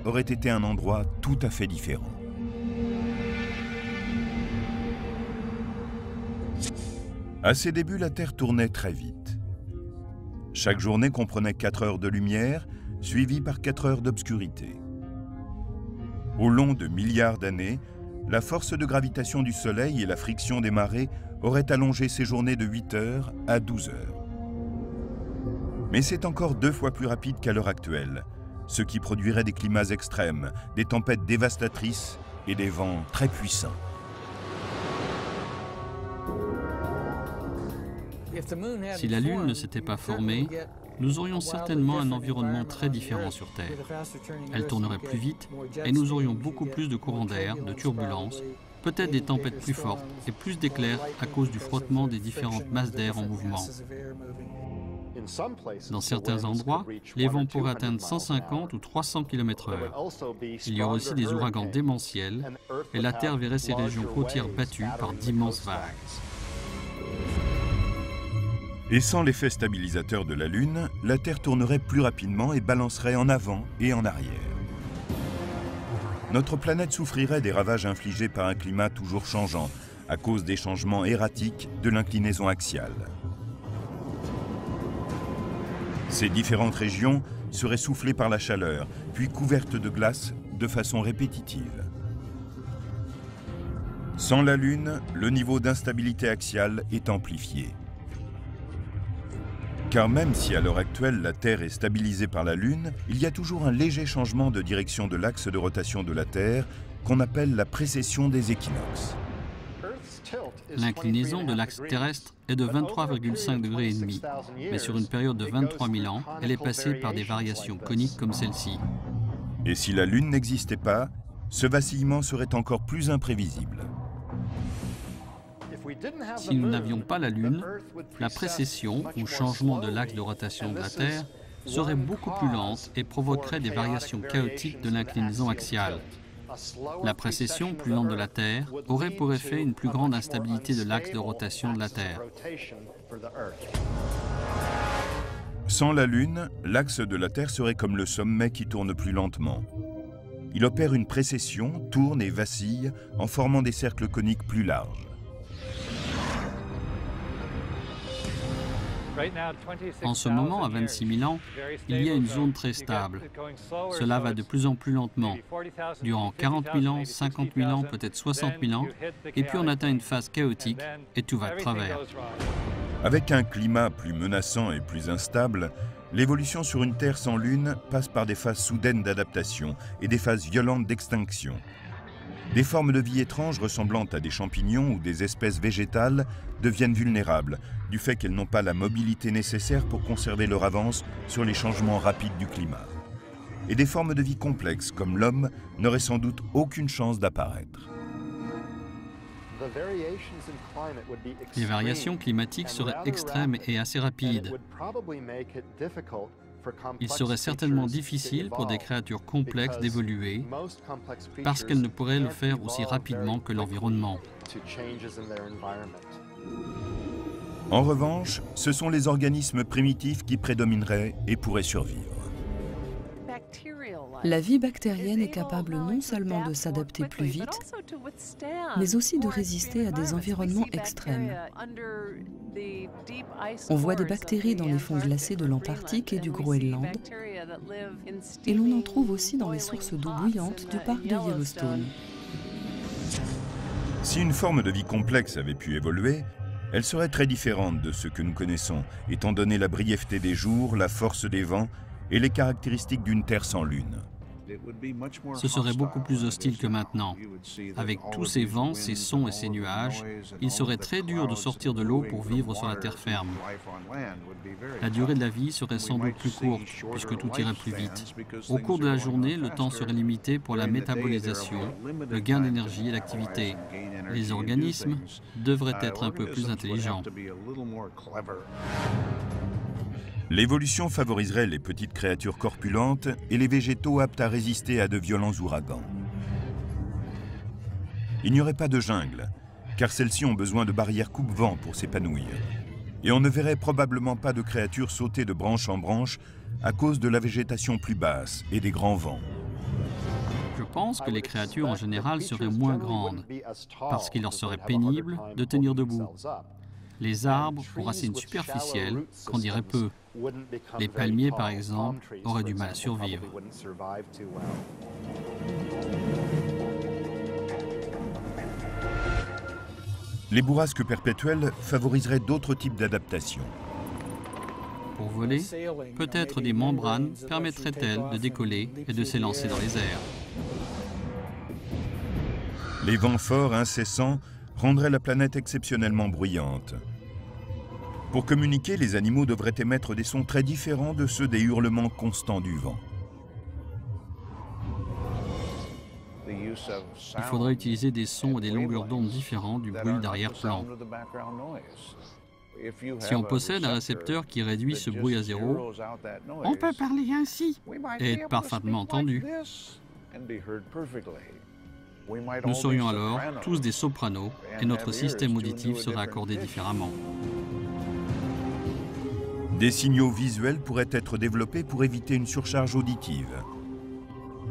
aurait été un endroit tout à fait différent. À ses débuts, la Terre tournait très vite. Chaque journée comprenait 4 heures de lumière, suivies par 4 heures d'obscurité. Au long de milliards d'années, la force de gravitation du Soleil et la friction des marées auraient allongé ces journées de 8 heures à 12 heures. Mais c'est encore 2 fois plus rapide qu'à l'heure actuelle, ce qui produirait des climats extrêmes, des tempêtes dévastatrices et des vents très puissants. Si la Lune ne s'était pas formée, nous aurions certainement un environnement très différent sur Terre. Elle tournerait plus vite et nous aurions beaucoup plus de courants d'air, de turbulences, peut-être des tempêtes plus fortes et plus d'éclairs à cause du frottement des différentes masses d'air en mouvement. Dans certains endroits, les vents pourraient atteindre 150 ou 300 km/h. Il y aurait aussi des ouragans démentiels et la Terre verrait ses régions côtières battues par d'immenses vagues. Et sans l'effet stabilisateur de la Lune, la Terre tournerait plus rapidement et balancerait en avant et en arrière. Notre planète souffrirait des ravages infligés par un climat toujours changeant, à cause des changements erratiques de l'inclinaison axiale. Ces différentes régions seraient soufflées par la chaleur, puis couvertes de glace de façon répétitive. Sans la Lune, le niveau d'instabilité axiale est amplifié. Car même si à l'heure actuelle la Terre est stabilisée par la Lune, il y a toujours un léger changement de direction de l'axe de rotation de la Terre qu'on appelle la précession des équinoxes. L'inclinaison de l'axe terrestre est de 23,5 degrés et demi, mais sur une période de 23 000 ans, elle est passée par des variations coniques comme celle-ci. Et si la Lune n'existait pas, ce vacillement serait encore plus imprévisible. Si nous n'avions pas la Lune, la précession ou changement de l'axe de rotation de la Terre serait beaucoup plus lente et provoquerait des variations chaotiques de l'inclinaison axiale. La précession plus lente de la Terre aurait pour effet une plus grande instabilité de l'axe de rotation de la Terre. Sans la Lune, l'axe de la Terre serait comme le sommet qui tourne plus lentement. Il opère une précession, tourne et vacille en formant des cercles coniques plus larges. En ce moment, à 26 000 ans, il y a une zone très stable. Cela va de plus en plus lentement. Durant 40 000 ans, 50 000 ans, peut-être 60 000 ans, et puis on atteint une phase chaotique et tout va de travers. Avec un climat plus menaçant et plus instable, l'évolution sur une Terre sans Lune passe par des phases soudaines d'adaptation et des phases violentes d'extinction. Des formes de vie étranges ressemblant à des champignons ou des espèces végétales deviennent vulnérables du fait qu'elles n'ont pas la mobilité nécessaire pour conserver leur avance sur les changements rapides du climat. Et des formes de vie complexes comme l'homme n'auraient sans doute aucune chance d'apparaître. Les variations climatiques seraient extrêmes et assez rapides. Il serait certainement difficile pour des créatures complexes d'évoluer parce qu'elles ne pourraient le faire aussi rapidement que l'environnement. En revanche, ce sont les organismes primitifs qui prédomineraient et pourraient survivre. La vie bactérienne est capable non seulement de s'adapter plus vite, mais aussi de résister à des environnements extrêmes. On voit des bactéries dans les fonds glacés de l'Antarctique et du Groenland, et l'on en trouve aussi dans les sources d'eau bouillante du parc de Yellowstone. Si une forme de vie complexe avait pu évoluer, elle serait très différente de ce que nous connaissons, étant donné la brièveté des jours, la force des vents et les caractéristiques d'une Terre sans Lune. Ce serait beaucoup plus hostile que maintenant. Avec tous ces vents, ces sons et ces nuages, il serait très dur de sortir de l'eau pour vivre sur la terre ferme. La durée de la vie serait sans doute plus courte, puisque tout irait plus vite. Au cours de la journée, le temps serait limité pour la métabolisation, le gain d'énergie et l'activité. Les organismes devraient être un peu plus intelligents. L'évolution favoriserait les petites créatures corpulentes et les végétaux aptes à résister à de violents ouragans. Il n'y aurait pas de jungle, car celles-ci ont besoin de barrières coupe-vent pour s'épanouir. Et on ne verrait probablement pas de créatures sauter de branche en branche à cause de la végétation plus basse et des grands vents. Je pense que les créatures en général seraient moins grandes, parce qu'il leur serait pénible de tenir debout. Les arbres aux racines superficielles grandiraient peu. Les palmiers, par exemple, auraient du mal à survivre. Les bourrasques perpétuelles favoriseraient d'autres types d'adaptations. Pour voler, peut-être des membranes permettraient-elles de décoller et de s'élancer dans les airs. Les vents forts incessants rendraient la planète exceptionnellement bruyante. Pour communiquer, les animaux devraient émettre des sons très différents de ceux des hurlements constants du vent. Il faudrait utiliser des sons et des longueurs d'onde différents du bruit d'arrière-plan. Si on possède un récepteur qui réduit ce bruit à zéro, on peut parler ainsi et être parfaitement entendu. Nous serions alors tous des sopranos et notre système auditif serait accordé différemment. Des signaux visuels pourraient être développés pour éviter une surcharge auditive.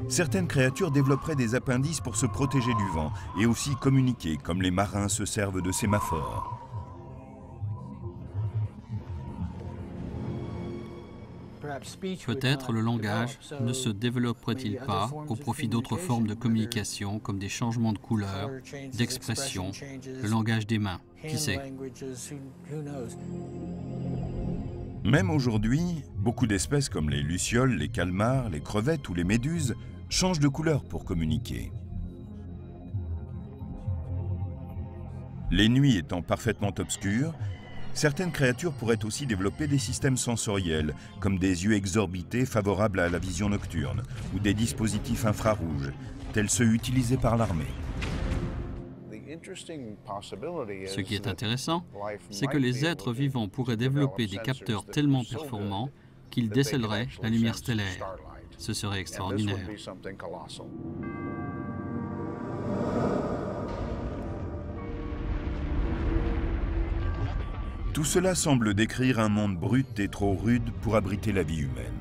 Certaines créatures développeraient des appendices pour se protéger du vent et aussi communiquer, comme les marins se servent de sémaphores. Peut-être le langage ne se développerait-il pas au profit d'autres formes de communication comme des changements de couleur, d'expression, le langage des mains, qui sait? Même aujourd'hui, beaucoup d'espèces comme les lucioles, les calmars, les crevettes ou les méduses changent de couleur pour communiquer. Les nuits étant parfaitement obscures, certaines créatures pourraient aussi développer des systèmes sensoriels, comme des yeux exorbités favorables à la vision nocturne, ou des dispositifs infrarouges, tels ceux utilisés par l'armée. Ce qui est intéressant, c'est que les êtres vivants pourraient développer des capteurs tellement performants qu'ils décèleraient la lumière stellaire. Ce serait extraordinaire. Tout cela semble décrire un monde brut et trop rude pour abriter la vie humaine.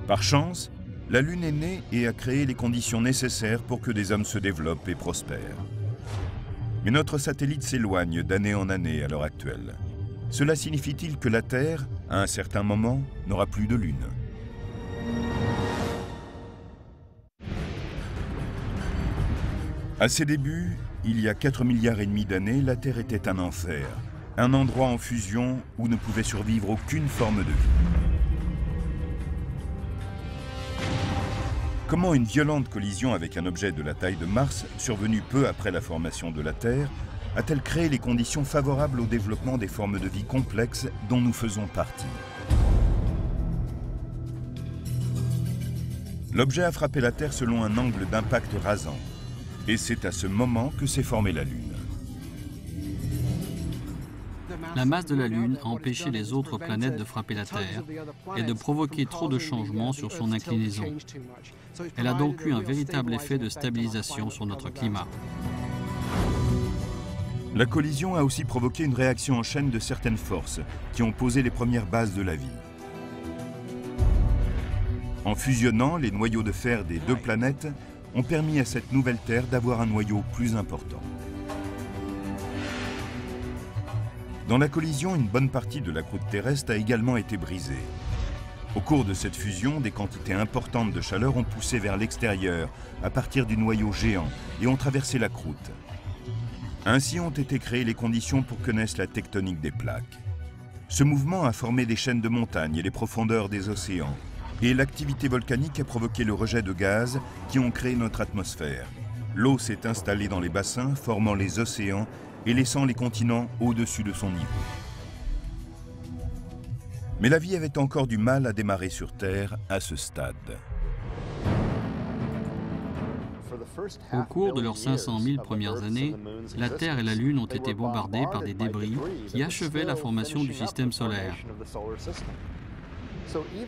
Par chance, la Lune est née et a créé les conditions nécessaires pour que des hommes se développent et prospèrent. Mais notre satellite s'éloigne d'année en année à l'heure actuelle. Cela signifie-t-il que la Terre, à un certain moment, n'aura plus de Lune? À ses débuts, il y a 4,5 milliards d'années, la Terre était un enfer, un endroit en fusion où ne pouvait survivre aucune forme de vie. Comment une violente collision avec un objet de la taille de Mars, survenue peu après la formation de la Terre, a-t-elle créé les conditions favorables au développement des formes de vie complexes dont nous faisons partie? L'objet a frappé la Terre selon un angle d'impact rasant. Et c'est à ce moment que s'est formée la Lune. La masse de la Lune a empêché les autres planètes de frapper la Terre et de provoquer trop de changements sur son inclinaison. Elle a donc eu un véritable effet de stabilisation sur notre climat. La collision a aussi provoqué une réaction en chaîne de certaines forces qui ont posé les premières bases de la vie. En fusionnant les noyaux de fer des deux planètes, ont permis à cette nouvelle Terre d'avoir un noyau plus important. Dans la collision, une bonne partie de la croûte terrestre a également été brisée. Au cours de cette fusion, des quantités importantes de chaleur ont poussé vers l'extérieur à partir du noyau géant et ont traversé la croûte. Ainsi ont été créées les conditions pour que naisse la tectonique des plaques. Ce mouvement a formé des chaînes de montagnes et les profondeurs des océans. Et l'activité volcanique a provoqué le rejet de gaz qui ont créé notre atmosphère. L'eau s'est installée dans les bassins, formant les océans et laissant les continents au-dessus de son niveau. Mais la vie avait encore du mal à démarrer sur Terre à ce stade. Au cours de leurs 500 000 premières années, la Terre et la Lune ont été bombardées par des débris qui achevaient la formation du système solaire.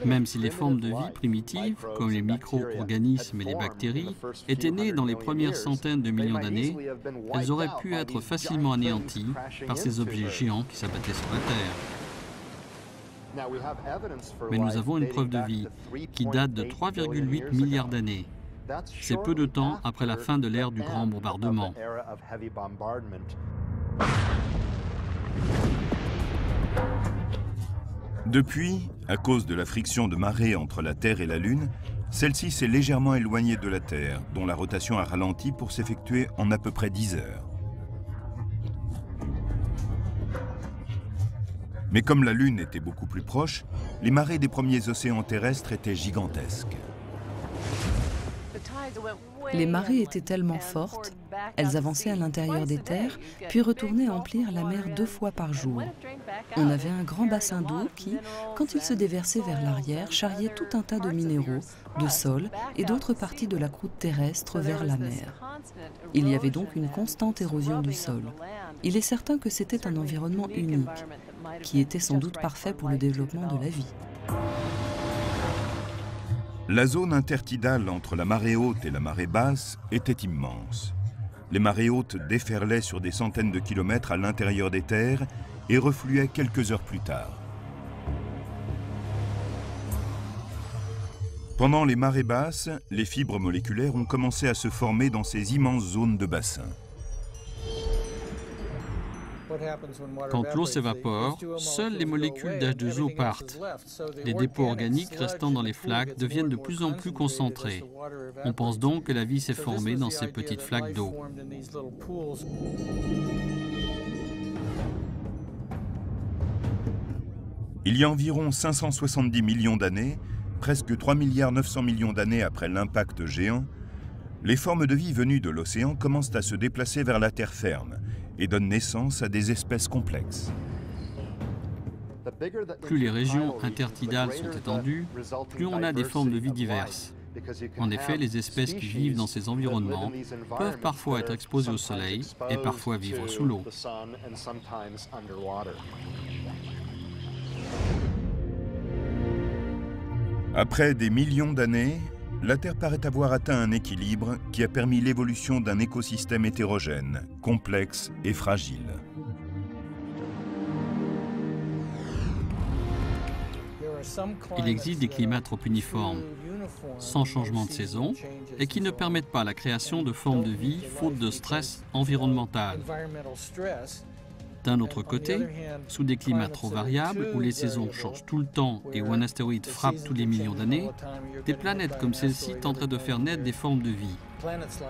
Même si les formes de vie primitives, comme les micro-organismes et les bactéries, étaient nées dans les premières centaines de millions d'années, elles auraient pu être facilement anéanties par ces objets géants qui s'abattaient sur la Terre. Mais nous avons une preuve de vie qui date de 3,8 milliards d'années. C'est peu de temps après la fin de l'ère du grand bombardement. Depuis, à cause de la friction de marée entre la Terre et la Lune, celle-ci s'est légèrement éloignée de la Terre, dont la rotation a ralenti pour s'effectuer en à peu près 10 heures. Mais comme la Lune était beaucoup plus proche, les marées des premiers océans terrestres étaient gigantesques. Les marées étaient tellement fortes, elles avançaient à l'intérieur des terres, puis retournaient emplir la mer 2 fois par jour. On avait un grand bassin d'eau qui, quand il se déversait vers l'arrière, charriait tout un tas de minéraux, de sol et d'autres parties de la croûte terrestre vers la mer. Il y avait donc une constante érosion du sol. Il est certain que c'était un environnement unique, qui était sans doute parfait pour le développement de la vie. La zone intertidale entre la marée haute et la marée basse était immense. Les marées hautes déferlaient sur des centaines de kilomètres à l'intérieur des terres et refluaient quelques heures plus tard. Pendant les marées basses, les fibres moléculaires ont commencé à se former dans ces immenses zones de bassin. Quand l'eau s'évapore, seules les molécules d'H2O partent. Les dépôts organiques restant dans les flaques deviennent de plus en plus concentrés. On pense donc que la vie s'est formée dans ces petites flaques d'eau. Il y a environ 570 millions d'années, presque 3 900 millions d'années après l'impact géant, les formes de vie venues de l'océan commencent à se déplacer vers la terre ferme et donnent naissance à des espèces complexes. Plus les régions intertidales sont étendues, plus on a des formes de vie diverses. En effet, les espèces qui vivent dans ces environnements peuvent parfois être exposées au soleil et parfois vivre sous l'eau. Après des millions d'années, la Terre paraît avoir atteint un équilibre qui a permis l'évolution d'un écosystème hétérogène, complexe et fragile. Il existe des climats trop uniformes, sans changement de saison, et qui ne permettent pas la création de formes de vie faute de stress environnemental. D'un autre côté, sous des climats trop variables, où les saisons changent tout le temps et où un astéroïde frappe tous les millions d'années, des planètes comme celle-ci tenteraient de faire naître des formes de vie.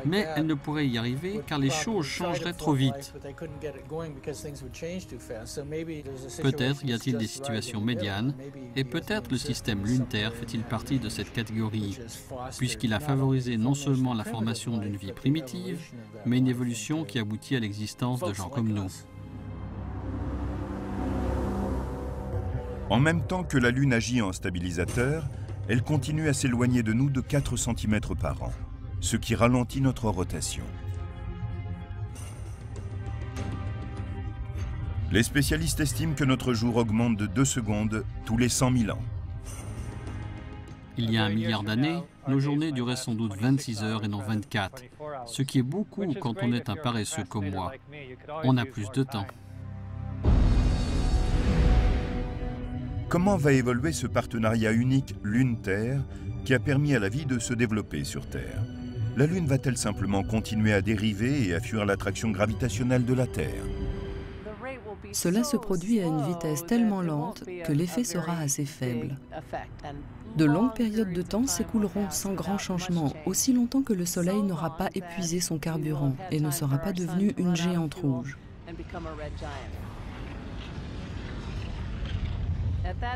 Mais elles ne pourraient y arriver car les choses changeraient trop vite. Peut-être y a-t-il des situations médianes, et peut-être le système lune-Terre fait-il partie de cette catégorie, puisqu'il a favorisé non seulement la formation d'une vie primitive, mais une évolution qui aboutit à l'existence de gens comme nous. En même temps que la Lune agit en stabilisateur, elle continue à s'éloigner de nous de 4 cm par an, ce qui ralentit notre rotation. Les spécialistes estiment que notre jour augmente de 2 secondes tous les 100 000 ans. Il y a 1 milliard d'années, nos journées duraient sans doute 26 heures et non 24, ce qui est beaucoup quand on est un paresseux comme moi. On a plus de temps. Comment va évoluer ce partenariat unique Lune-Terre qui a permis à la vie de se développer sur Terre? La Lune va-t-elle simplement continuer à dériver et à fuir l'attraction gravitationnelle de la Terre? Cela se produit à une vitesse tellement lente que l'effet sera assez faible. De longues périodes de temps s'écouleront sans grand changement, aussi longtemps que le Soleil n'aura pas épuisé son carburant et ne sera pas devenu une géante rouge.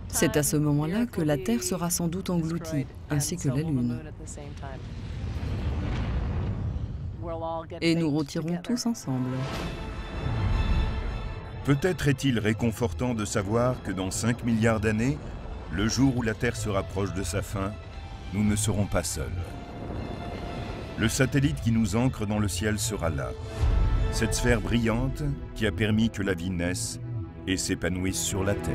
C'est à ce moment-là que la Terre sera sans doute engloutie, ainsi que la Lune. Et nous rôtirons tous ensemble. Peut-être est-il réconfortant de savoir que dans 5 milliards d'années, le jour où la Terre sera proche de sa fin, nous ne serons pas seuls. Le satellite qui nous ancre dans le ciel sera là. Cette sphère brillante qui a permis que la vie naisse et s'épanouisse sur la Terre.